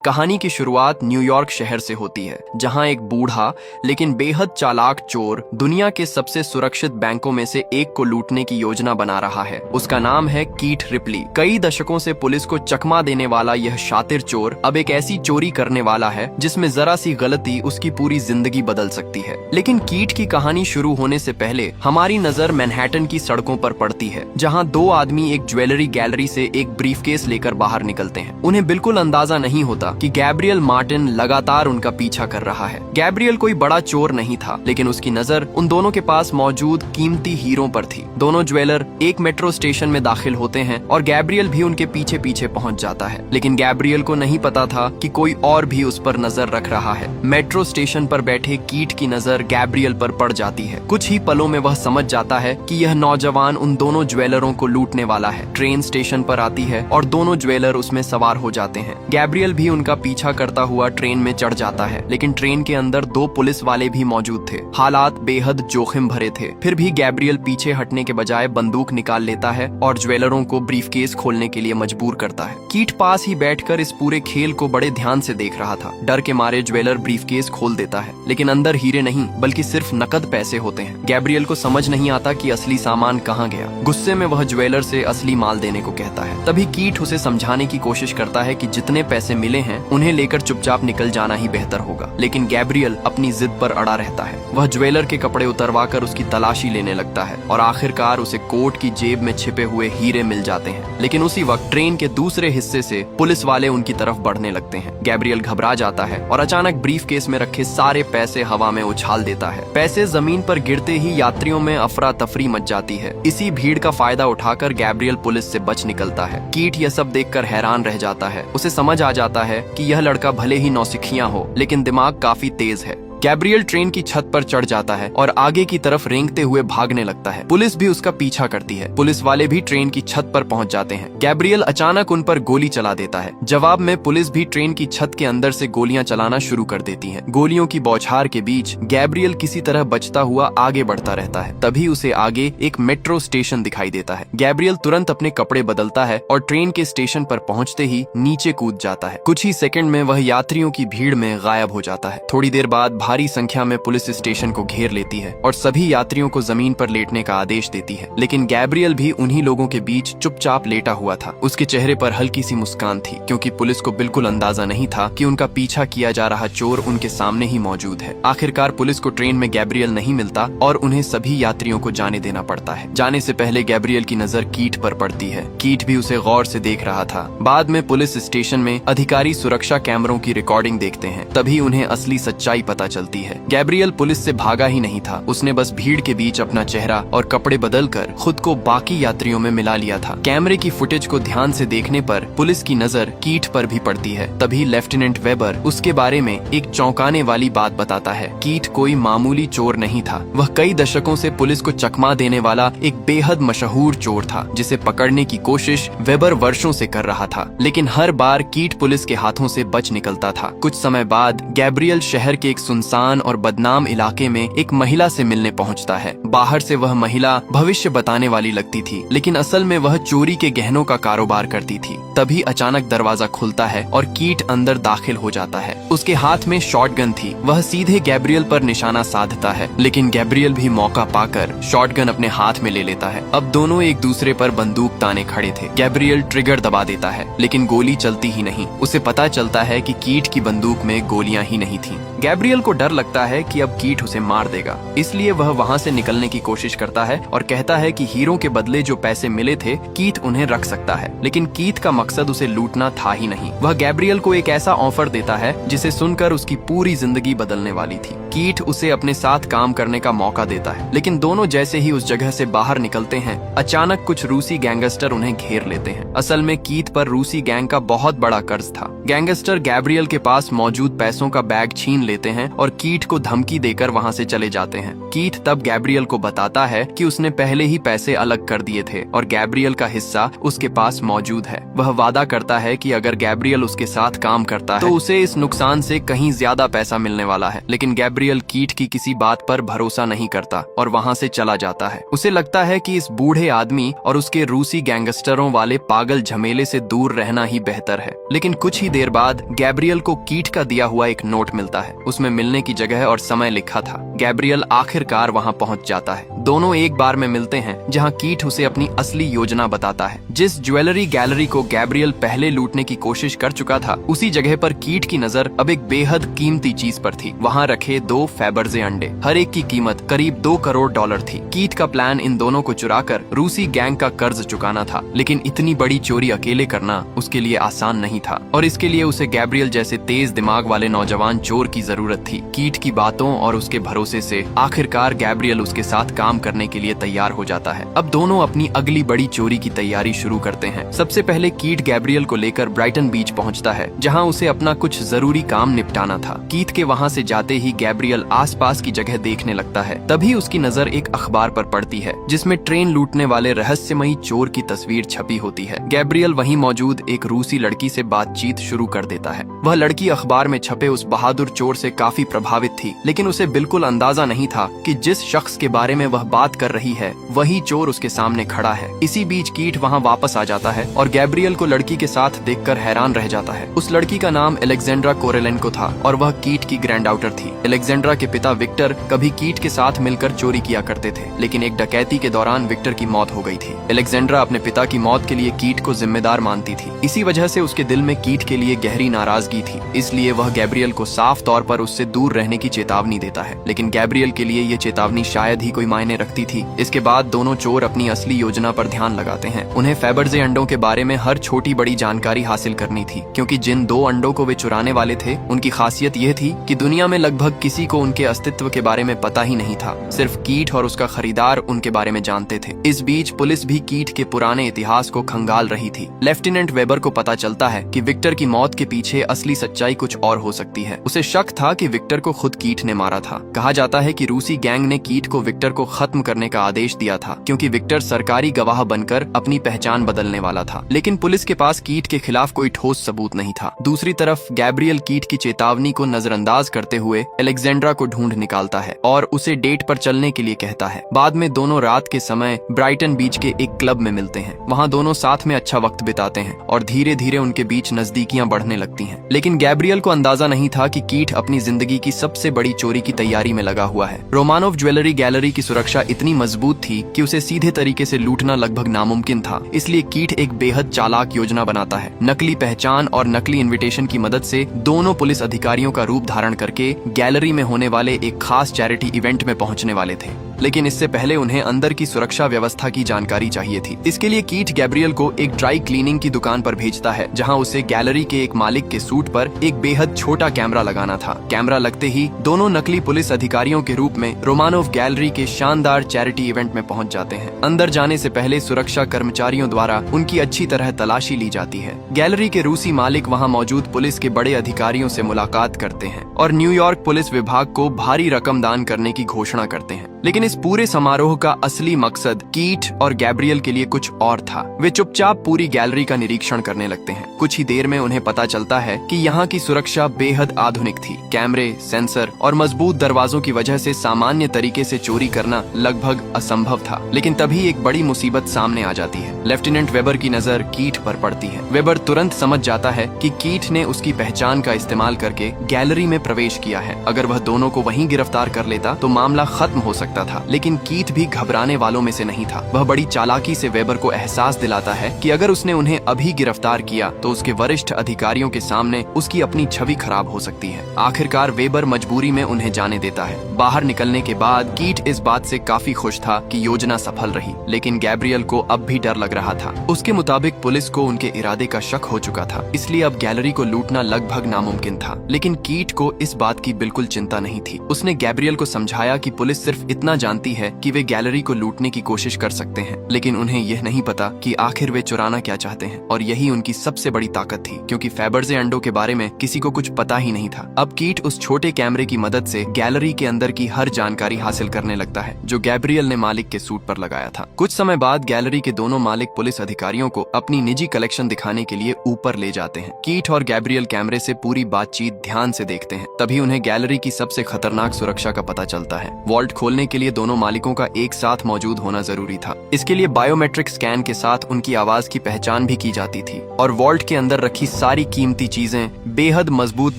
कहानी की शुरुआत न्यूयॉर्क शहर से होती है, जहां एक बूढ़ा लेकिन बेहद चालाक चोर दुनिया के सबसे सुरक्षित बैंकों में से एक को लूटने की योजना बना रहा है। उसका नाम है कीथ रिपली। कई दशकों से पुलिस को चकमा देने वाला यह शातिर चोर अब एक ऐसी चोरी करने वाला है जिसमें जरा सी गलती उसकी पूरी जिंदगी बदल सकती है। लेकिन कीथ की कहानी शुरू होने से पहले हमारी नजर मैनहट्टन की सड़कों पर पड़ती है, जहां दो आदमी एक ज्वेलरी गैलरी से एक ब्रीफकेस लेकर बाहर निकलते हैं। उन्हें बिल्कुल अंदाजा नहीं होता कि गैब्रियल मार्टिन लगातार उनका पीछा कर रहा है। गैब्रियल कोई बड़ा चोर नहीं था, लेकिन उसकी नजर उन दोनों के पास मौजूद कीमती हीरों पर थी। दोनों ज्वेलर एक मेट्रो स्टेशन में दाखिल होते हैं और गैब्रियल भी उनके पीछे पीछे पहुंच जाता है। लेकिन गैब्रियल को नहीं पता था कि कोई और भी उस पर नजर रख रहा है। मेट्रो स्टेशन पर बैठे कीथ की नजर गैब्रियल पर पड़ जाती है। कुछ ही पलों में वह समझ जाता है कि यह नौजवान उन दोनों ज्वेलरों को लूटने वाला है। ट्रेन स्टेशन पर आती है और दोनों ज्वेलर उसमें सवार हो जाते हैं। गैब्रियल भी उनका पीछा करता हुआ ट्रेन में चढ़ जाता है, लेकिन ट्रेन के अंदर दो पुलिस वाले भी मौजूद थे। हालात बेहद जोखिम भरे थे। फिर भी गैब्रियल पीछे हटने के बजाय बंदूक निकाल लेता है और ज्वेलरों को ब्रीफकेस खोलने के लिए मजबूर करता है। कीथ पास ही बैठकर इस पूरे खेल को बड़े ध्यान से देख रहा था। डर के मारे ज्वेलर ब्रीफकेस खोल देता है, लेकिन अंदर हीरे नहीं बल्कि सिर्फ नकद पैसे होते हैं। गैब्रियल को समझ नहीं आता कि असली सामान कहाँ गया। गुस्से में वह ज्वेलर से असली माल देने को कहता है। तभी कीथ उसे समझाने की कोशिश करता है कि जितने पैसे मिले हैं उन्हें लेकर चुपचाप निकल जाना ही बेहतर होगा, लेकिन गैब्रियल अपनी जिद पर अड़ा रहता है। वह ज्वेलर के कपड़े उतरवाकर उसकी तलाशी लेने लगता है और आखिरकार उसे कोट की जेब में छिपे हुए हीरे मिल जाते हैं। लेकिन उसी वक्त ट्रेन के दूसरे हिस्से से पुलिस वाले उनकी तरफ बढ़ने लगते हैं। गैब्रियल घबरा जाता है और अचानक ब्रीफकेस में रखे सारे पैसे हवा में उछाल देता है। पैसे जमीन पर गिरते ही यात्रियों में अफरा तफरी मच जाती है। इसी भीड़ का फायदा उठाकर गैब्रियल पुलिस से बच निकलता है। कीथ यह सब देखकर हैरान रह जाता है। उसे समझ आ जाता है कि यह लड़का भले ही नौसिखिया हो, लेकिन दिमाग काफी तेज है। गैब्रियल ट्रेन की छत पर चढ़ जाता है और आगे की तरफ रेंगते हुए भागने लगता है। पुलिस भी उसका पीछा करती है। पुलिस वाले भी ट्रेन की छत पर पहुंच जाते हैं। गैब्रियल अचानक उन पर गोली चला देता है। जवाब में पुलिस भी ट्रेन की छत के अंदर से गोलियां चलाना शुरू कर देती है। गोलियों की बौछार के बीच गैब्रियल किसी तरह बचता हुआ आगे बढ़ता रहता है। तभी उसे आगे एक मेट्रो स्टेशन दिखाई देता है। गैब्रियल तुरंत अपने कपड़े बदलता है और ट्रेन के स्टेशन पर पहुंचते ही नीचे कूद जाता है। कुछ ही सेकंड में वह यात्रियों की भीड़ में गायब हो जाता है। थोड़ी देर बाद भारी संख्या में पुलिस स्टेशन को घेर लेती है और सभी यात्रियों को जमीन पर लेटने का आदेश देती है। लेकिन गैब्रियल भी उन्हीं लोगों के बीच चुपचाप लेटा हुआ था। उसके चेहरे पर हल्की सी मुस्कान थी, क्योंकि पुलिस को बिल्कुल अंदाजा नहीं था कि उनका पीछा किया जा रहा चोर उनके सामने ही मौजूद है। आखिरकार पुलिस को ट्रेन में गैब्रियल नहीं मिलता और उन्हें सभी यात्रियों को जाने देना पड़ता है। जाने से पहले गैब्रियल की नजर कीथ पर पड़ती है। कीथ भी उसे गौर से देख रहा था। बाद में पुलिस स्टेशन में अधिकारी सुरक्षा कैमरों की रिकॉर्डिंग देखते हैं। तभी उन्हें असली सच्चाई पता चलती है। गैब्रियल पुलिस से भागा ही नहीं था। उसने बस भीड़ के बीच अपना चेहरा और कपड़े बदलकर खुद को बाकी यात्रियों में मिला लिया था। कैमरे की फुटेज को ध्यान से देखने पर पुलिस की नजर कीथ पर भी पड़ती है। तभी लेफ्टिनेंट वेबर उसके बारे में एक चौंकाने वाली बात बताता है। कीथ कोई मामूली चोर नहीं था। वह कई दशकों से पुलिस को चकमा देने वाला एक बेहद मशहूर चोर था, जिसे पकड़ने की कोशिश वेबर वर्षों से कर रहा था। लेकिन हर बार कीथ पुलिस के हाथों से बच निकलता था। कुछ समय बाद गैब्रियल शहर के एक सुनसान और बदनाम इलाके में एक महिला से मिलने पहुंचता है। बाहर से वह महिला भविष्य बताने वाली लगती थी, लेकिन असल में वह चोरी के गहनों का कारोबार करती थी। तभी अचानक दरवाजा खुलता है और कीथ अंदर दाखिल हो जाता है। उसके हाथ में शॉटगन थी। वह सीधे गैब्रियल पर निशाना साधता है, लेकिन गैब्रियल भी मौका पाकर शॉटगन अपने हाथ में ले लेता है। अब दोनों एक दूसरे पर बंदूक ताने खड़े थे। गैब्रियल ट्रिगर दबा देता है, लेकिन गोली चलती ही नहीं। उसे पता चलता है कि कीथ की बंदूक में गोलियां ही नहीं थी। गैब्रियल को डर लगता है कि अब कीथ उसे मार देगा, इसलिए वह वहां से निकलने की कोशिश करता है और कहता है कि हीरो के बदले जो पैसे मिले थे कीथ उन्हें रख सकता है। लेकिन कीथ का मकसद उसे लूटना था ही नहीं। वह गैब्रियल को एक ऐसा ऑफर देता है जिसे सुनकर उसकी पूरी जिंदगी बदलने वाली थी। कीथ उसे अपने साथ काम करने का मौका देता है, लेकिन दोनों जैसे ही उस जगह से बाहर निकलते हैं, अचानक कुछ रूसी गैंगस्टर उन्हें घेर लेते हैं। असल में कीथ पर रूसी गैंग का बहुत बड़ा कर्ज था। गैंगस्टर गैब्रियल के पास मौजूद पैसों का बैग छीन लेते हैं और कीथ को धमकी देकर वहां से चले जाते हैं। कीथ तब गैब्रियल को बताता है कि उसने पहले ही पैसे अलग कर दिए थे और गैब्रियल का हिस्सा उसके पास मौजूद है। वह वादा करता है कि अगर गैब्रियल उसके साथ काम करता है तो उसे इस नुकसान से कहीं ज्यादा पैसा मिलने वाला है। लेकिन गैब्रियल कीट की किसी बात पर भरोसा नहीं करता और वहाँ से चला जाता है। उसे लगता है कि इस बूढ़े आदमी और उसके रूसी गैंगस्टरों वाले पागल झमेले से दूर रहना ही बेहतर है। लेकिन कुछ ही देर बाद गैब्रियल को कीट का दिया हुआ एक नोट मिलता है। उसमें मिलने की जगह और समय लिखा था। गैब्रियल आखिरकार वहाँ पहुँच जाता है। दोनों एक बार में मिलते हैं जहाँ कीट उसे अपनी असली योजना बताता है। जिस ज्वेलरी गैलरी को गैब्रियल पहले लूटने की कोशिश कर चुका था, उसी जगह पर कीट की नजर अब एक बेहद कीमती चीज पर थी। वहाँ रखे 2 फैबर्जे अंडे, हर एक की कीमत करीब $2 करोड़ थी। कीट का प्लान इन दोनों को चुराकर रूसी गैंग का कर्ज चुकाना था, लेकिन इतनी बड़ी चोरी अकेले करना उसके लिए आसान नहीं था और इसके लिए उसे गैब्रियल जैसे तेज दिमाग वाले नौजवान चोर की जरूरत थी। कीट की बातों और उसके भरोसे से आखिरकार गैब्रियल उसके साथ काम करने के लिए तैयार हो जाता है। अब दोनों अपनी अगली बड़ी चोरी की तैयारी शुरू करते हैं। सबसे पहले कीट गैब्रियल को लेकर ब्राइटन बीच पहुंचता है, जहां उसे अपना कुछ जरूरी काम निपटाना था। कीट के वहां से जाते ही गैब्रियल आसपास की जगह देखने लगता है। तभी उसकी नजर एक अखबार पर पड़ती है, जिसमें ट्रेन लूटने वाले रहस्यमयी चोर की तस्वीर छपी होती है। गैब्रियल वहीं मौजूद एक रूसी लड़की से बातचीत शुरू कर देता है। वह लड़की अखबार में छपे उस बहादुर चोर से काफी प्रभावित थी, लेकिन उसे बिल्कुल अंदाजा नहीं था कि जिस शख्स के बारे में वह बात कर रही है वही चोर उसके सामने खड़ा है। इसी बीच कीट वहां वापस आ जाता है और गैब्रियल को लड़की के साथ देखकर हैरान रह जाता है। उस लड़की का नाम एलेक्जेंड्रा कोरेलेंको था और वह कीट की ग्रैंडडाउटर थी। एलेक्जेंड्रा के पिता विक्टर कभी कीट के साथ मिलकर चोरी किया करते थे, लेकिन एक डकैती के दौरान विक्टर की मौत हो गई थी। एलेक्जेंड्रा अपने पिता की मौत के लिए कीट को जिम्मेदार मानती थी। इसी वजह से उसके दिल में कीट के लिए गहरी नाराजगी थी, इसलिए वह गैब्रियल को साफ तौर पर उससे दूर रहने की चेतावनी देता है। लेकिन गैब्रियल के लिए ये चेतावनी शायद ही कोई मायने रखती थी। इसके बाद दोनों चोर अपनी असली योजना पर ध्यान लगाते हैं। उन्हें फैबर्जे अंडों के बारे में हर छोटी बड़ी जानकारी हासिल करनी थी, क्योंकि जिन 2 अंडों को वे चुराने वाले थे उनकी खासियत यह थी कि दुनिया में लगभग किसी को उनके अस्तित्व के बारे में पता ही नहीं था। सिर्फ कीट और उसका खरीदार उनके बारे में जानते थे। इस बीच पुलिस भी कीट के पुराने इतिहास को खंगाल रही थी। लेफ्टिनेंट वेबर को पता चलता है कि विक्टर की मौत के पीछे असली सच्चाई कुछ और हो सकती है। उसे शक था कि विक्टर को खुद कीट ने मारा था। कहा जाता है कि रूसी गैंग ने कीट को विक्टर को खत्म करने का आदेश दिया था, क्योंकि विक्टर सरकारी गवाह बनकर अपनी पहचान बदलने वाला था। लेकिन पुलिस के पास कीट के खिलाफ कोई ठोस सबूत नहीं था। दूसरी तरफ गैब्रियल कीट की चेतावनी को नजरअंदाज करते हुए एलेक्जेंड्रा को ढूंढ निकालता है और उसे डेट पर चलने के लिए कहता है। बाद में दोनों रात के समय ब्राइटन बीच के एक क्लब में मिलते हैं। वहाँ दोनों साथ में अच्छा वक्त बिताते हैं और धीरे धीरे उनके बीच नजदीकियां बढ़ने लगती हैं। लेकिन गैब्रियल को अंदाजा नहीं था कि कीट अपनी जिंदगी की सबसे बड़ी चोरी की तैयारी में लगा हुआ है। रोमानोव ज्वेलरी गैलरी की सुरक्षा इतनी मजबूत थी कि उसे सीधे तरीके से लूटना लगभग नामुमकिन था। इसलिए कीट एक बेहद चालाक योजना बनाता है। नकली पहचान और नकली इनविटेशन की मदद से दोनों पुलिस अधिकारियों का रूप धारण करके गैलरी में होने वाले एक खास चैरिटी इवेंट में पहुंचने वाले थे। लेकिन इससे पहले उन्हें अंदर की सुरक्षा व्यवस्था की जानकारी चाहिए थी। इसके लिए कीट गैब्रियल को एक ड्राई क्लीनिंग की दुकान पर भेजता है, जहां उसे गैलरी के एक मालिक के सूट पर एक बेहद छोटा कैमरा लगाना था। कैमरा लगते ही दोनों नकली पुलिस अधिकारियों के रूप में रोमानोव गैलरी के शानदार चैरिटी इवेंट में पहुंच जाते हैं। अंदर जाने से पहले सुरक्षा कर्मचारियों द्वारा उनकी अच्छी तरह तलाशी ली जाती है। गैलरी के रूसी मालिक वहां मौजूद पुलिस के बड़े अधिकारियों से मुलाकात करते हैं और न्यूयॉर्क पुलिस विभाग को भारी रकम दान करने की घोषणा करते हैं। लेकिन इस पूरे समारोह का असली मकसद कीट और गैब्रियल के लिए कुछ और था। वे चुपचाप पूरी गैलरी का निरीक्षण करने लगते हैं। कुछ ही देर में उन्हें पता चलता है कि यहाँ की सुरक्षा बेहद आधुनिक थी। कैमरे, सेंसर और मजबूत दरवाजों की वजह से सामान्य तरीके से चोरी करना लगभग असंभव था। लेकिन तभी एक बड़ी मुसीबत सामने आ जाती है। लेफ्टिनेंट वेबर की नजर कीट पर पड़ती है। वेबर तुरंत समझ जाता है कि कीट ने उसकी पहचान का इस्तेमाल करके गैलरी में प्रवेश किया है। अगर वह दोनों को वहीं गिरफ्तार कर लेता तो मामला खत्म हो सकता था। लेकिन कीट भी घबराने वालों में से नहीं था। वह बड़ी चालाकी से वेबर को एहसास दिलाता है कि अगर उसने उन्हें अभी गिरफ्तार किया तो उसके वरिष्ठ अधिकारियों के सामने उसकी अपनी छवि खराब हो सकती है। आखिरकार वेबर मजबूरी में उन्हें जाने देता है। बाहर निकलने के बाद कीट इस बात से काफी खुश था कि योजना सफल रही, लेकिन गैब्रियल को अब भी डर लग रहा था। उसके मुताबिक पुलिस को उनके इरादे का शक हो चुका था, इसलिए अब गैलरी को लूटना लगभग नामुमकिन था। लेकिन कीट को इस बात की बिल्कुल चिंता नहीं थी। उसने गैब्रियल को समझाया कि पुलिस सिर्फ इतना जानती है कि वे गैलरी को लूटने की कोशिश कर सकते हैं, लेकिन उन्हें यह नहीं पता कि आखिर वे चुराना क्या चाहते हैं। और यही उनकी सबसे बड़ी ताकत थी, क्योंकि फेबर्जे अंडों के बारे में किसी को कुछ पता ही नहीं था। अब कीट उस छोटे कैमरे की मदद से गैलरी के अंदर की हर जानकारी हासिल करने लगता है जो गैब्रियल ने मालिक के सूट पर लगाया था। कुछ समय बाद गैलरी के दोनों मालिक पुलिस अधिकारियों को अपनी निजी कलेक्शन दिखाने के लिए ऊपर ले जाते हैं। कीट और गैब्रियल कैमरे से पूरी बातचीत ध्यान से देखते हैं। तभी उन्हें गैलरी की सबसे खतरनाक सुरक्षा का पता चलता है। वॉल्ट खोलने के लिए दोनों मालिकों का एक साथ मौजूद होना जरूरी था। इसके लिए बायोमेट्रिक स्कैन के साथ उनकी आवाज की पहचान भी की जाती थी और वॉल्ट के अंदर रखी सारी कीमती चीजें बेहद मजबूत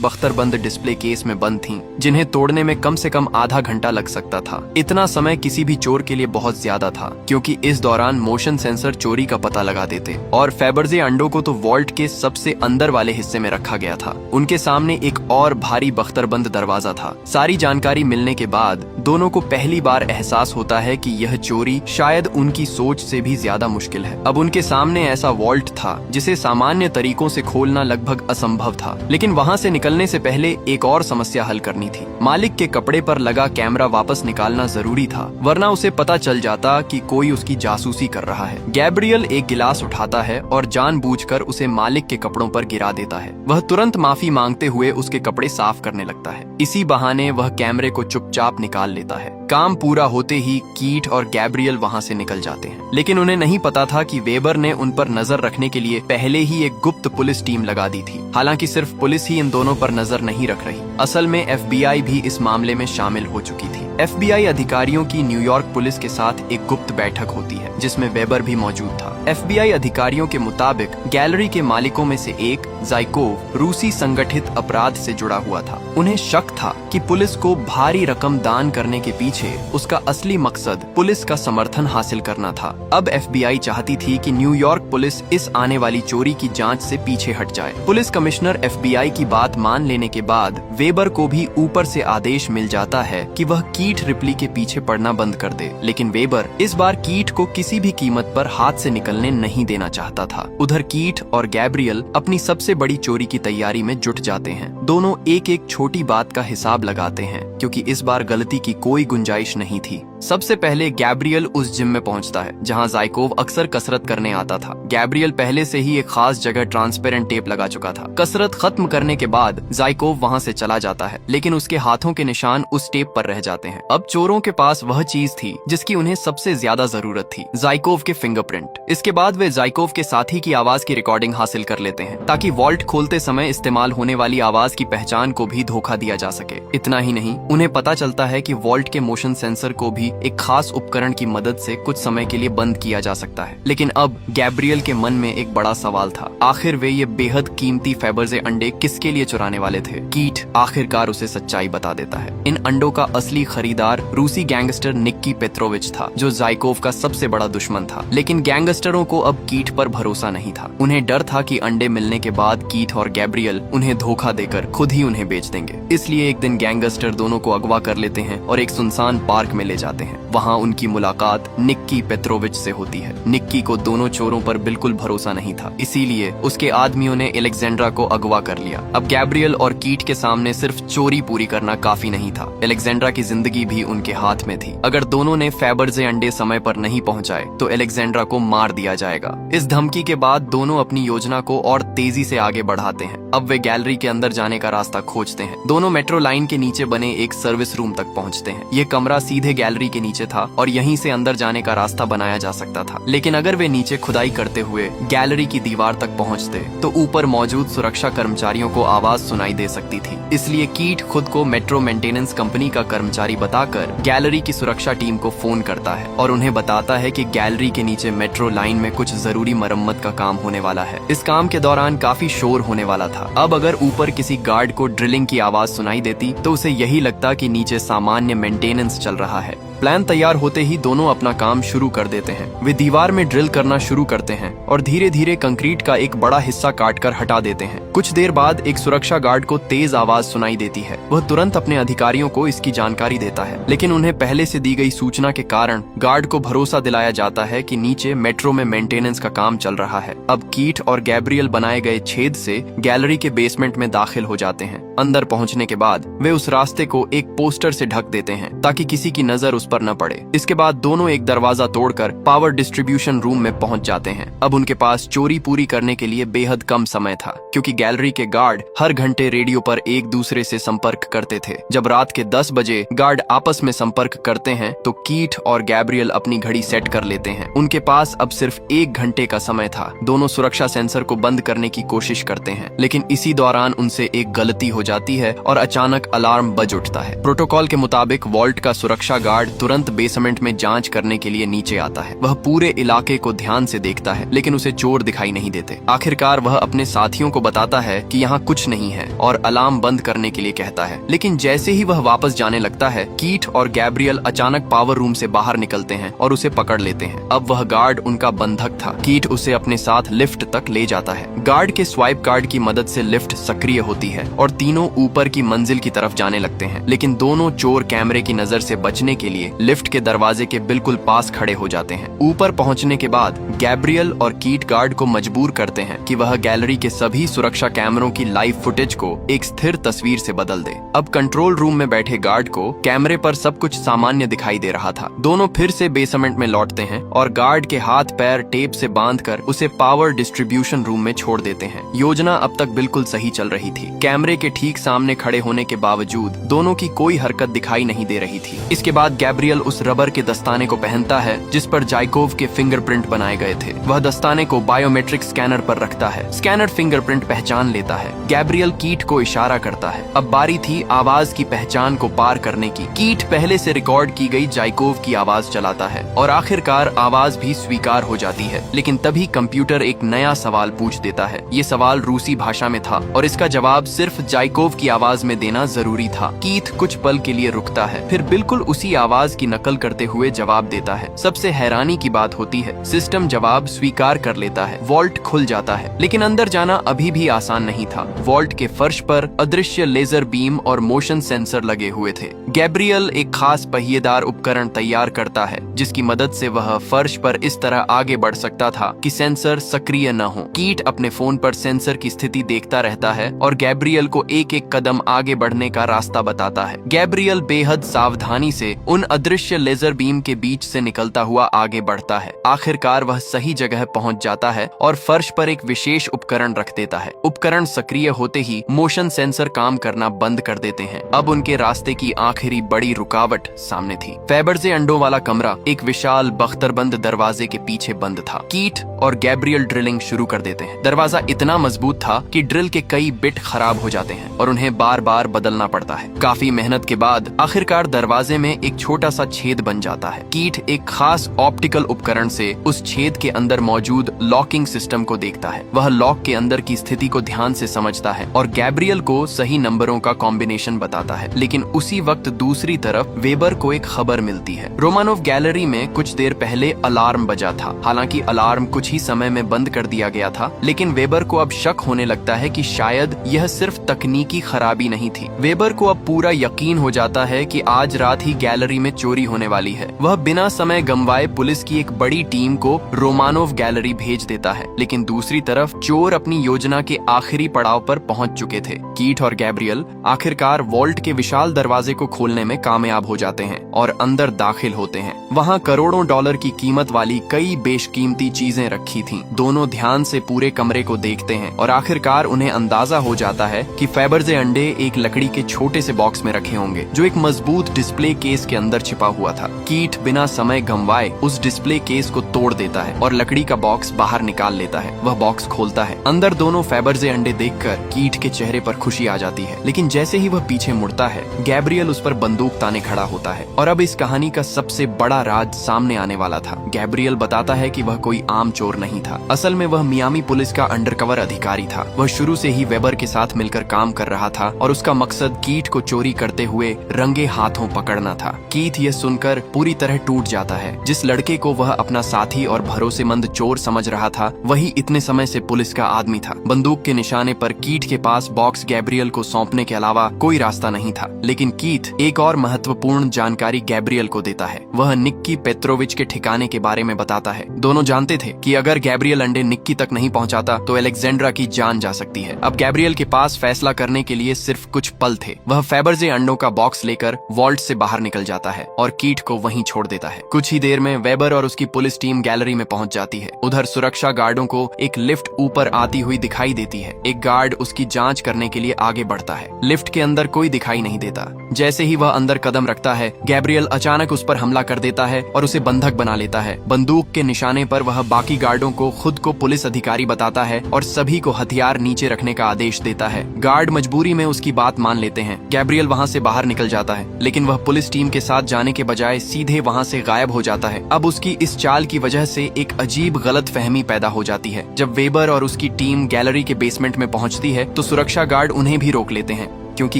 बख्तरबंद डिस्प्ले केस में बंद थीं, जिन्हें तोड़ने में कम से कम आधा घंटा लग सकता था। इतना समय किसी भी चोर के लिए बहुत ज्यादा था, क्योंकि इस दौरान मोशन सेंसर चोरी का पता लगा देते। और फेबर्जे अंडों को तो वॉल्ट के सबसे अंदर वाले हिस्से में रखा गया था। उनके सामने एक और भारी बख्तरबंद दरवाजा था। सारी जानकारी मिलने के बाद दोनों को पहली बार एहसास होता है कि यह चोरी शायद उनकी सोच से भी ज्यादा मुश्किल है। अब उनके सामने ऐसा वॉल्ट था जिसे सामान्य तरीकों से खोलना लगभग असंभव था, लेकिन वहाँ से निकलने से पहले एक और समस्या हल करनी थी। मालिक के कपड़े पर लगा कैमरा वापस निकालना जरूरी था, वरना उसे पता चल जाता कि कोई उसकी जासूसी कर रहा है। गैब्रियल एक गिलास उठाता है और जानबूझकर उसे मालिक के कपड़ों पर गिरा देता है। वह तुरंत माफी मांगते हुए उसके कपड़े साफ करने लगता है। इसी बहाने वह कैमरे को चुपचाप निकाल लेता है। काम पूरा होते ही कीट और गैब्रियल वहाँ से निकल जाते हैं, लेकिन उन्हें नहीं पता था कि वेबर ने उन पर नजर रखने के लिए पहले ही एक गुप्त पुलिस टीम लगा दी थी। हालांकि सिर्फ पुलिस ही इन दोनों पर नजर नहीं रख रही, असल में FBI भी इस मामले में शामिल हो चुकी थी। FBI अधिकारियों की न्यूयॉर्क पुलिस के साथ एक गुप्त बैठक होती है, जिसमें वेबर भी मौजूद था। FBI अधिकारियों के मुताबिक गैलरी के मालिकों में से एक ज़ाइकोव रूसी संगठित अपराध से जुड़ा हुआ था। उन्हें शक था कि पुलिस को भारी रकम दान करने के पीछे उसका असली मकसद पुलिस का समर्थन हासिल करना था। अब FBI चाहती थी कि न्यूयॉर्क पुलिस इस आने वाली चोरी की जांच से पीछे हट जाए। पुलिस कमिश्नर FBI की बात मान लेने के बाद वेबर को भी ऊपर से आदेश मिल जाता है कि वह कीट रिपली के पीछे पड़ना बंद कर दे, लेकिन वेबर इस बार कीट को किसी भी कीमत पर हाथ से निकलने नहीं देना चाहता था। उधर कीट और गैब्रियल अपनी सबसे बड़ी चोरी की तैयारी में जुट जाते हैं। दोनों एक एक छोटी बात का हिसाब लगाते हैं, क्योंकि इस बार गलती की कोई गुंजाइश नहीं थी। सबसे पहले गैब्रियल उस जिम में पहुंचता है जहां ज़ाइकोव अक्सर कसरत करने आता था। गैब्रियल पहले से ही एक खास जगह ट्रांसपेरेंट टेप लगा चुका था। कसरत खत्म करने के बाद ज़ाइकोव वहां से चला जाता है, लेकिन उसके हाथों के निशान उस टेप पर रह जाते हैं। अब चोरों के पास वह चीज थी जिसकी उन्हें सबसे ज्यादा जरूरत थी, ज़ाइकोव के फिंगरप्रिंट। इसके बाद वे ज़ाइकोव के साथी की आवाज की रिकॉर्डिंग हासिल कर लेते हैं, ताकि वॉल्ट खोलते समय इस्तेमाल होने वाली आवाज की पहचान को भी धोखा दिया जा सके। इतना ही नहीं, उन्हें पता चलता है कि वॉल्ट के मोशन सेंसर को भी एक खास उपकरण की मदद से कुछ समय के लिए बंद किया जा सकता है। लेकिन अब गैब्रियल के मन में एक बड़ा सवाल था, आखिर वे ये बेहद कीमती फेबर्जे अंडे किसके लिए चुराने वाले थे? कीट आखिरकार उसे सच्चाई बता देता है। इन अंडों का असली खरीदार रूसी गैंगस्टर निक्की पेट्रोविच था, जो ज़ाइकोव का सबसे बड़ा दुश्मन था। लेकिन गैंगस्टरों को अब कीट पर भरोसा नहीं था। उन्हें डर था कि अंडे मिलने के बाद कीट और गैब्रियल उन्हें धोखा देकर खुद ही उन्हें बेच देंगे। इसलिए एक दिन गैंगस्टर दोनों को अगवा कर लेते हैं और एक सुनसान पार्क में ले जाते हैं। वहाँ उनकी मुलाकात निक्की पेट्रोविच से होती है। निक्की को दोनों चोरों पर बिल्कुल भरोसा नहीं था, इसीलिए उसके आदमियों ने एलेक्जेंड्रा को अगवा कर लिया। अब गैब्रियल और कीट के सामने सिर्फ चोरी पूरी करना काफी नहीं था, एलेक्जेंड्रा की जिंदगी भी उनके हाथ में थी। अगर दोनों ने फेबर्जे अंडे समय पर नहीं पहुंचाए तो एलेक्जेंड्रा को मार दिया जाएगा। इस धमकी के बाद दोनों अपनी योजना को और तेजी से आगे बढ़ाते हैं। अब वे गैलरी के अंदर जाने का रास्ता खोजते हैं। दोनों मेट्रो लाइन के नीचे बने एक सर्विस रूम तक पहुंचते हैं। ये कमरा सीधे गैलरी के नीचे था और यहीं से अंदर जाने का रास्ता बनाया जा सकता था। लेकिन अगर वे नीचे खुदाई करते हुए गैलरी की दीवार तक पहुंचते तो ऊपर मौजूद सुरक्षा कर्मचारियों को आवाज सुनाई दे सकती थी। इसलिए कीट खुद को मेट्रो मेंटेनेंस कंपनी का कर्मचारी बताकर गैलरी की सुरक्षा टीम को फोन करता है और उन्हें बताता है कि गैलरी के नीचे मेट्रो लाइन में कुछ जरूरी मरम्मत का काम होने वाला है। इस काम के दौरान काफी शोर होने वाला था। अब अगर ऊपर किसी गार्ड को ड्रिलिंग की आवाज सुनाई देती तो उसे यही लगता कि नीचे सामान्य मेंटेनेंस चल रहा है। प्लान तैयार होते ही दोनों अपना काम शुरू कर देते हैं। वे दीवार में ड्रिल करना शुरू करते हैं और धीरे धीरे कंक्रीट का एक बड़ा हिस्सा काटकर हटा देते हैं। कुछ देर बाद एक सुरक्षा गार्ड को तेज आवाज सुनाई देती है। वह तुरंत अपने अधिकारियों को इसकी जानकारी देता है, लेकिन उन्हें पहले से दी गई सूचना के कारण गार्ड को भरोसा दिलाया जाता है कि नीचे मेट्रो में मेंटेनेंस का काम चल रहा है। अब कीट और गैब्रियल बनाए गए छेद से गैलरी के बेसमेंट में दाखिल हो जाते हैं। अंदर पहुंचने के बाद वे उस रास्ते को एक पोस्टर से ढक देते हैं ताकि किसी की नजर उस पर न पड़े। इसके बाद दोनों एक दरवाजा तोड़कर पावर डिस्ट्रीब्यूशन रूम में पहुंच जाते हैं। अब उनके पास चोरी पूरी करने के लिए बेहद कम समय था, क्योंकि गैलरी के गार्ड हर घंटे रेडियो पर एक दूसरे से संपर्क करते थे। जब रात के 10 बजे गार्ड आपस में संपर्क करते हैं तो कीट और गैब्रियल अपनी घड़ी सेट कर लेते हैं। उनके पास अब सिर्फ 1 घंटे का समय था। दोनों सुरक्षा सेंसर को बंद करने की कोशिश करते हैं, लेकिन इसी दौरान उनसे एक गलती हो जाती है और अचानक अलार्म बज उठता है। प्रोटोकॉल के मुताबिक वॉल्ट का सुरक्षा गार्ड तुरंत बेसमेंट में जांच करने के लिए नीचे आता है। वह पूरे इलाके को ध्यान से देखता है, लेकिन उसे चोर दिखाई नहीं देते। आखिरकार वह अपने साथियों को बताता है कि यहाँ कुछ नहीं है और अलार्म बंद करने के लिए कहता है। लेकिन जैसे ही वह वापस जाने लगता है, कीट और गैब्रियल अचानक पावर रूम से बाहर निकलते हैं और उसे पकड़ लेते हैं। अब वह गार्ड उनका बंधक था। कीट उसे अपने साथ लिफ्ट तक ले जाता है। गार्ड के स्वाइप कार्ड की मदद से लिफ्ट सक्रिय होती है और तीनों ऊपर की मंजिल की तरफ जाने लगते हैं। लेकिन दोनों चोर कैमरे की नजर से बचने के लिए लिफ्ट के दरवाजे के बिल्कुल पास खड़े हो जाते हैं। ऊपर पहुंचने के बाद गैब्रियल और कीट गार्ड को मजबूर करते हैं कि वह गैलरी के सभी सुरक्षा कैमरों की लाइव फुटेज को एक स्थिर तस्वीर से बदल दे। अब कंट्रोल रूम में बैठे गार्ड को कैमरे पर सब कुछ सामान्य दिखाई दे रहा था। दोनों फिर से बेसमेंट में लौटते हैं और गार्ड के हाथ पैर टेप से बांधकर उसे पावर डिस्ट्रीब्यूशन रूम में छोड़ देते हैं। योजना अब तक बिल्कुल सही चल रही थी। कैमरे के ठीक सामने खड़े होने के बावजूद दोनों की कोई हरकत दिखाई नहीं दे रही थी। इसके बाद गैब्रियल उस रबर के दस्ताने को पहनता है जिस पर जाइकोव के फिंगरप्रिंट बनाए गए थे। वह दस्ताने को बायोमेट्रिक स्कैनर पर रखता है। स्कैनर फिंगरप्रिंट पहचान लेता है। गैब्रियल कीट को इशारा करता है। अब बारी थी आवाज की पहचान को पार करने की। कीट पहले से रिकॉर्ड की गई जाइकोव की आवाज चलाता है और आखिरकार आवाज भी स्वीकार हो जाती है। लेकिन तभी कंप्यूटर एक नया सवाल पूछ देता है। ये सवाल रूसी भाषा में था और इसका जवाब सिर्फ जाइकोव की आवाज में देना जरूरी था। कीथ कुछ पल के लिए रुकता है, फिर बिल्कुल उसी आवाज की नकल करते हुए जवाब देता है। सबसे हैरानी की बात होती है, सिस्टम जवाब स्वीकार कर लेता है। वॉल्ट खुल जाता है, लेकिन अंदर जाना अभी भी आसान नहीं था। वॉल्ट के फर्श पर अदृश्य लेजर बीम और मोशन सेंसर लगे हुए थे। गैब्रियल एक खास पहिएदार उपकरण तैयार करता है जिसकी मदद से वह फर्श पर इस तरह आगे बढ़ सकता था कि सेंसर सक्रिय न हो। कीट अपने फोन पर सेंसर की स्थिति देखता रहता है और गैब्रियल को एक एक कदम आगे बढ़ने का रास्ता बताता है। गैब्रियल बेहद सावधानी से उन अदृश्य लेजर बीम के बीच से निकलता हुआ आगे बढ़ता है। आखिरकार वह सही जगह पहुंच जाता है और फर्श पर एक विशेष उपकरण रख देता है। उपकरण सक्रिय होते ही मोशन सेंसर काम करना बंद कर देते हैं। अब उनके रास्ते की आखिरी बड़ी रुकावट सामने थी। फैबर्जे अंडों वाला कमरा एक विशाल बख्तरबंद दरवाजे के पीछे बंद था। कीट और गैब्रियल ड्रिलिंग शुरू कर देते हैं। दरवाजा इतना मजबूत था कि ड्रिल के कई बिट खराब हो जाते हैं और उन्हें बार बार बदलना पड़ता है। काफी मेहनत के बाद आखिरकार दरवाजे में एक छोटा सा छेद बन जाता है। कीट एक खास ऑप्टिकल उपकरण से उस छेद के अंदर मौजूद लॉकिंग सिस्टम को देखता है। वह लॉक के अंदर की स्थिति को ध्यान से समझता है और गैब्रियल को सही नंबरों का कॉम्बिनेशन बताता है। लेकिन उसी वक्त दूसरी तरफ वेबर को एक खबर मिलती है। रोमानोव गैलरी में कुछ देर पहले अलार्म बजा था। हालांकि अलार्म कुछ ही समय में बंद कर दिया गया था, लेकिन वेबर को अब शक होने लगता है कि शायद यह सिर्फ तकनीकी खराबी नहीं थी। वेबर को अब पूरा यकीन हो जाता है कि आज रात ही गैलरी में चोरी होने वाली है। वह बिना समय गंवाए पुलिस की एक बड़ी टीम को रोमानोव गैलरी भेज देता है। लेकिन दूसरी तरफ चोर अपनी योजना के आखिरी पड़ाव पर पहुंच चुके थे। कीट और गैब्रियल आखिरकार वॉल्ट के विशाल दरवाजे को खोलने में कामयाब हो जाते हैं और अंदर दाखिल होते हैं। वहां करोड़ों डॉलर की कीमत वाली कई बेशकीमती चीजें रखी थीं। दोनों ध्यान से पूरे कमरे को देखते हैं और आखिरकार उन्हें अंदाजा हो जाता है कि फैबर्जे अंडे एक लकड़ी के छोटे से बॉक्स में रखे होंगे जो एक मजबूत डिस्प्ले केस के अंदर छिपा हुआ था। कीट बिना समय गंवाए उस डिस्प्ले केस को तोड़ देता है और लकड़ी का बॉक्स बाहर निकाल लेता है। वह बॉक्स खोलता है। अंदर दोनों फैबर्जे अंडे देखकर कीट के चेहरे पर खुशी आ जाती है, लेकिन जैसे ही वह पीछे मुड़ता है, गैब्रियल उस पर बंदूक ताने खड़ा होता है। और अब इस कहानी का सबसे बड़ा राज सामने आने वाला था। गैब्रियल बताता है कि वह कोई आम चोर नहीं था। असल में वह मियामी पुलिस का अंडरकवर अधिकारी था। वह शुरू से ही वेबर के साथ मिलकर काम कर रहा था और उसका मकसद कीट को चोरी करते हुए रंगे हाथों पकड़ना था। कीट यह सुनकर पूरी तरह टूट जाता है। जिस लड़के को वह अपना साथी और भरोसेमंद चोर समझ रहा था, वही इतने समय से पुलिस का आदमी था। बंदूक के निशाने पर कीट के पास बॉक्स गैब्रियल को सौंपने के अलावा कोई रास्ता नहीं था। लेकिन कीट एक और महत्वपूर्ण जानकारी गैब्रियल को देता है। वह निक्की पेट्रोविच के ठिकाने के बारे में बताता है। दोनों जानते थे कि अगर गैब्रियल अंडे निक्की तक नहीं पहुंचाता तो अलेक्जेंड्रा की जान जा सकती है। अब गैब्रियल के पास फैसला करने करने के लिए सिर्फ कुछ पल थे। वह फेबर्जे अंडों का बॉक्स लेकर वॉल्ट से बाहर निकल जाता है और कीट को वहीं छोड़ देता है। कुछ ही देर में वेबर और उसकी पुलिस टीम गैलरी में पहुंच जाती है। उधर सुरक्षा गार्डों को एक लिफ्ट ऊपर आती हुई दिखाई देती है। एक गार्ड उसकी जांच करने के लिए आगे बढ़ता है। लिफ्ट के अंदर कोई दिखाई नहीं देता। जैसे ही वह अंदर कदम रखता है, गैब्रियल अचानक उस पर हमला कर देता है और उसे बंधक बना लेता है। बंदूक के निशाने पर वह बाकी गार्डों को खुद को पुलिस अधिकारी बताता है और सभी को हथियार नीचे रखने का आदेश देता है। गार्ड मजबूरी में उसकी बात मान लेते हैं। गैब्रियल वहां से बाहर निकल जाता है, लेकिन वह पुलिस टीम के साथ जाने के बजाय सीधे वहां से गायब हो जाता है। अब उसकी इस चाल की वजह से एक अजीब गलतफहमी पैदा हो जाती है। जब वेबर और उसकी टीम गैलरी के बेसमेंट में पहुंचती है तो सुरक्षा गार्ड उन्हें भी रोक लेते हैं, क्योंकि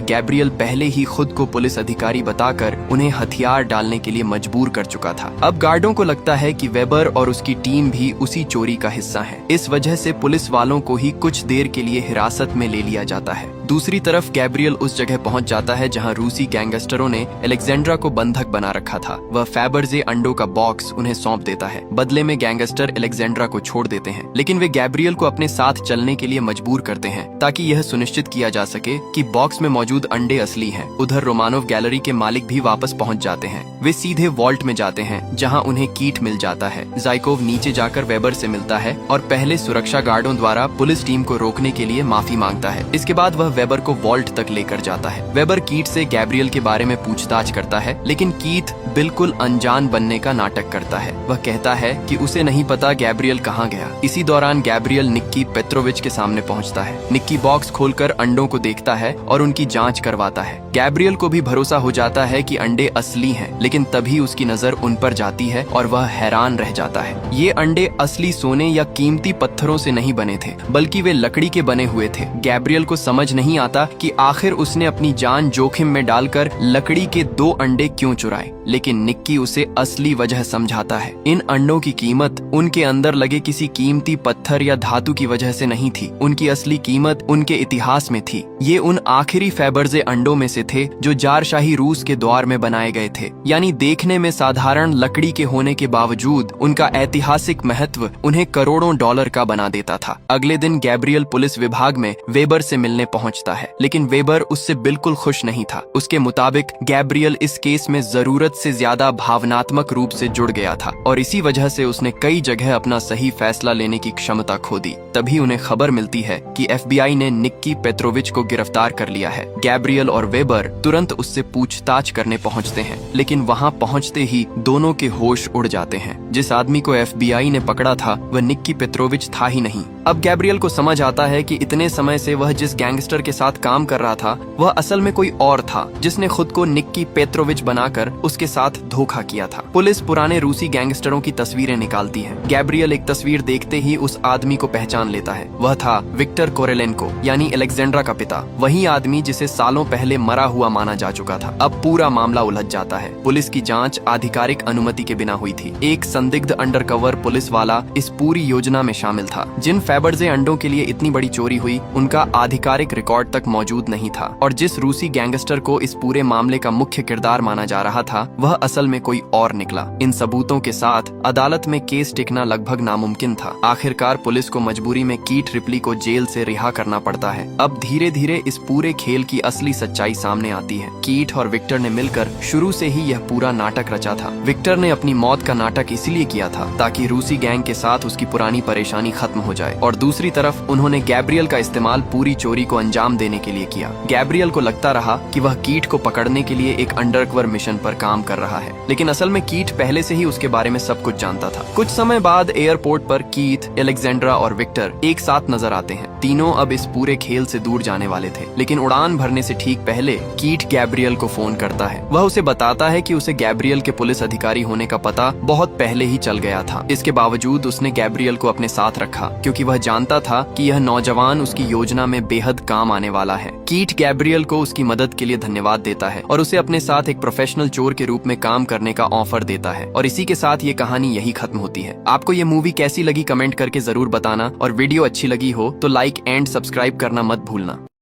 गैब्रियल पहले ही खुद को पुलिस अधिकारी बताकर उन्हें हथियार डालने के लिए मजबूर कर चुका था। अब गार्डों को लगता है कि वेबर और उसकी टीम भी उसी चोरी का हिस्सा है। इस वजह से पुलिस वालों को ही कुछ देर के लिए हिरासत में ले लिया जाता है। दूसरी तरफ गैब्रियल उस जगह पहुंच जाता है जहां रूसी गैंगस्टरों ने अलेक्जेंड्रा को बंधक बना रखा था। वह फेबर्जे अंडों का बॉक्स उन्हें सौंप देता है। बदले में गैंगस्टर अलेक्जेंड्रा को छोड़ देते हैं, लेकिन वे गैब्रियल को अपने साथ चलने के लिए मजबूर करते हैं ताकि यह सुनिश्चित किया जा सके कि बॉक्स में मौजूद अंडे असली हैं। उधर रोमानोव गैलरी के मालिक भी वापस पहुंच जाते हैं। वे सीधे वॉल्ट में जाते हैं जहां उन्हें कीट मिल जाता है। जाइकोव नीचे जाकर वेबर से मिलता है और पहले सुरक्षा गार्डों द्वारा पुलिस टीम को रोकने के लिए माफी मांगता है। इसके बाद वह वेबर को वॉल्ट तक लेकर जाता है। वेबर कीट से गैब्रियल के बारे में पूछताछ करता है, लेकिन कीट बिल्कुल अनजान बनने का नाटक करता है। वह कहता है कि उसे नहीं पता गैब्रियल कहाँ गया। इसी दौरान गैब्रियल निक्की पेट्रोविच के सामने पहुंचता है। निक्की बॉक्स खोलकर अंडों को देखता है और उनकी जांच करवाता है। गैब्रियल को भी भरोसा हो जाता है कि अंडे असली हैं, लेकिन तभी उसकी नजर उन पर जाती है और वह हैरान रह जाता है। ये अंडे असली सोने या कीमती पत्थरों से नहीं बने थे, बल्कि वे लकड़ी के बने हुए थे। गैब्रियल को समझ नहीं आता कि आखिर उसने अपनी जान जोखिम में डालकर लकड़ी के 2 अंडे क्यों चुराए, लेकिन निक्की उसे असली वजह समझाता है। इन अंडों की कीमत उनके अंदर लगे किसी कीमती पत्थर या धातु की वजह से नहीं थी। उनकी असली कीमत उनके इतिहास में थी। ये उन आखिरी फेबर्जे अंडों में से थे जो जारशाही रूस के द्वार में बनाए गए थे। यानी देखने में साधारण लकड़ी के होने के बावजूद उनका ऐतिहासिक महत्व उन्हें करोड़ों डॉलर का बना देता था। अगले दिन गैब्रियल पुलिस विभाग में वेबर से मिलने पहुंचता है, लेकिन वेबर उससे बिल्कुल खुश नहीं था। उसके मुताबिक गैब्रियल इस केस में जरूरत से ज्यादा भावनात्मक रूप से जुड़ गया था और इसी वजह से उसने कई जगह अपना सही फैसला लेने की क्षमता खो दी। तभी उन्हें खबर मिलती है कि FBI ने निक्की पेट्रोविच को गिरफ्तार कर लिया है। गैब्रियल और वेबर तुरंत उससे पूछताछ करने पहुंचते हैं, लेकिन वहां पहुंचते ही दोनों के होश उड़ जाते हैं। जिस आदमी को FBI ने पकड़ा था वह निक्की पेट्रोविच था ही नहीं। अब गैब्रियल को समझ आता है कि इतने समय से वह जिस गैंगस्टर के साथ काम कर रहा था वह असल में कोई और था, जिसने खुद को निक्की पेट्रोविच बनाकर उसके साथ धोखा किया था। पुलिस पुराने रूसी गैंगस्टरों की तस्वीरें निकालती है। गैब्रियल एक तस्वीर देखते ही उस आदमी को पहचान लेता है। वह था विक्टर कोरेलेंको, यानी अलेक्जेंड्रा का पिता, वही आदमी जिसे सालों पहले मरा हुआ माना जा चुका था। अब पूरा मामला उलझ जाता है। पुलिस की जांच आधिकारिक अनुमति के बिना हुई थी। एक संदिग्ध अंडरकवर पुलिस वाला इस पूरी योजना में शामिल था। जिन फेबर्जे अंडों के लिए इतनी बड़ी चोरी हुई उनका आधिकारिक रिकॉर्ड तक मौजूद नहीं था, और जिस रूसी गैंगस्टर को इस पूरे मामले का मुख्य किरदार माना जा रहा था वह असल में कोई और निकला। इन सबूतों के साथ अदालत में केस टिकना लगभग नामुमकिन था। आखिरकार पुलिस को मजबूरी में कीट रिपली को जेल से रिहा करना पड़ता है। अब धीरे धीरे इस पूरे खेल की असली सच्चाई सामने आती है। कीट और विक्टर ने मिलकर शुरू से ही यह पूरा नाटक रचा था। विक्टर ने अपनी मौत का नाटक इसलिए किया था ताकि रूसी गैंग के साथ उसकी पुरानी परेशानी खत्म हो जाए, और दूसरी तरफ उन्होंने गैब्रियल का इस्तेमाल पूरी चोरी को अंजाम देने के लिए किया। गैब्रियल को लगता रहा कि वह कीट को पकड़ने के लिए एक अंडरकवर मिशन पर काम कर रहा है, लेकिन असल में कीट पहले से ही उसके बारे में सब कुछ जानता था। कुछ समय बाद एयरपोर्ट पर कीट, अलेक्जेंड्रा और विक्टर एक साथ नजर आते हैं। तीनों अब इस पूरे खेल से दूर जाने वाले थे, लेकिन उड़ान भरने से ठीक पहले कीट गैब्रियल को फोन करता है। वह उसे बताता है कि उसे गैब्रियल के पुलिस अधिकारी होने का पता बहुत पहले ही चल गया था। इसके बावजूद उसने गैब्रियल को अपने साथ रखा, क्योंकि वह जानता था कि यह नौजवान उसकी योजना में बेहद काम आने वाला है। कीट गैब्रियल को उसकी मदद के लिए धन्यवाद देता है और उसे अपने साथ एक प्रोफेशनल चोर के रूप में काम करने का ऑफर देता है, और इसी के साथ ये कहानी यही खत्म होती है। आपको ये मूवी कैसी लगी कमेंट करके जरूर बताना, और वीडियो अच्छी लगी हो तो लाइक एंड सब्सक्राइब करना मत भूलना।